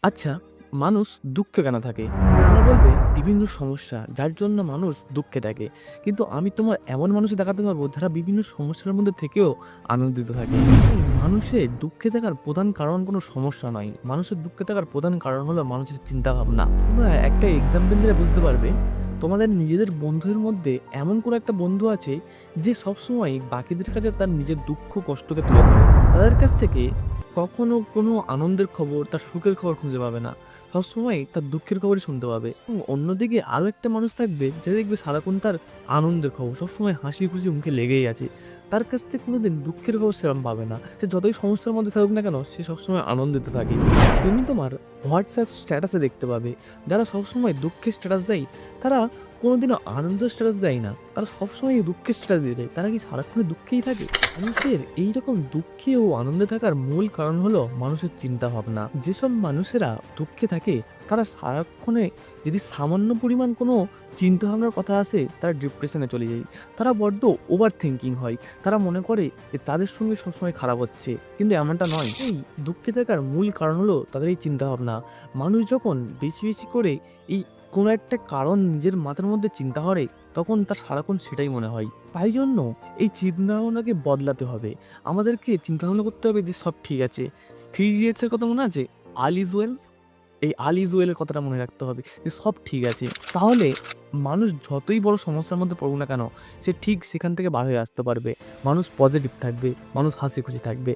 আচ্ছা, মানুষ দুঃখে কেন থাকে? তোমরা বলবে বিভিন্ন সমস্যা যার জন্য মানুষ দুঃখে থাকে। কিন্তু আমি তোমার এমন মানুষই দেখাতে পারবো যারা বিভিন্ন সমস্যার মধ্যে থেকেও আনন্দিত থাকে। মানুষের দুঃখে থাকার প্রধান কারণ কোনো সমস্যা নয়। মানুষের দুঃখে থাকার প্রধান কারণ হলো মানুষের চিন্তাভাবনা। তোমরা একটা এক্সাম্পল দিলে বুঝতে পারবে, তোমাদের নিজেদের বন্ধুদের মধ্যে এমন কোনো একটা বন্ধু আছে যে সবসময় বাকিদের কাছে তার নিজের দুঃখ কষ্টকে তুলে ধরে। তাদের কাছ থেকে কখনো কোনো আনন্দের খবর, তার সুখের খবর খুঁজে পাবে না। সবসময় তার দুঃখের খবরই শুনতে পাবে। এবং অন্যদিকে আরো একটা মানুষ থাকবে যে দেখবে সারাক্ষণ তার আনন্দের খবর, সবসময় হাসি খুশি মুখে লেগেই আছে। তার কাছ থেকে কোনোদিন দুঃখের খবর সেরকম পাবে না। সে যতই সমস্যার মধ্যে থাকুক না কেন, সে সবসময় আনন্দিত থাকে। তুমি তোমার হোয়াটসঅ্যাপ স্ট্যাটাসে দেখতে পাবে, যারা সবসময় দুঃখের স্ট্যাটাস দেয়, তারা কোনোদিনও আনন্দের স্ট্যাটাস দেয় না। তারা সবসময় দুঃখের স্ট্যাটাস দিয়ে দেয়। তারা কি সারাক্ষণই দুঃখেই থাকে? মানুষের এইরকম দুঃখে ও আনন্দে থাকার মূল কারণ হলো মানুষের চিন্তা ভাবনা। যেসব মানুষেরা দুঃখে থাকে তারা সারাক্ষণে যদি সামান্য পরিমাণ কোনো চিন্তা ভাবনার কথা আসে, তারা ডিপ্রেশনে চলে যায়। তারা বড্ড ওভার থিঙ্কিং হয়। তারা মনে করে যে তাদের সঙ্গে সবসময় খারাপ হচ্ছে, কিন্তু এমনটা নয়। এই দুঃখে থাকার মূল কারণ হলো তাদের এই চিন্তা ভাবনা। মানুষ যখন বেশি বেশি করে এই কোনো একটা কারণ নিজের মাথার মধ্যে চিন্তা করে, তখন তার সারাক্ষণ সেটাই মনে হয়। তাই জন্য এই চিন্তাভাবনাকে বদলাতে হবে। আমাদেরকে চিন্তাভাবনা করতে হবে যে সব ঠিক আছে। থ্রি ইডিয়টসের কথা মনে আছে? All is well. এই অল ইজ ওয়েলের কথাটা মনে রাখতে হবে যে সব ঠিক আছে। তাহলে মানুষ যতই বড় সমস্যার মধ্যে পড়ুক না কেন, সে ঠিক সেখান থেকে বার হয়ে আসতে পারবে। মানুষ পজিটিভ থাকবে, মানুষ হাসি খুশি থাকবে।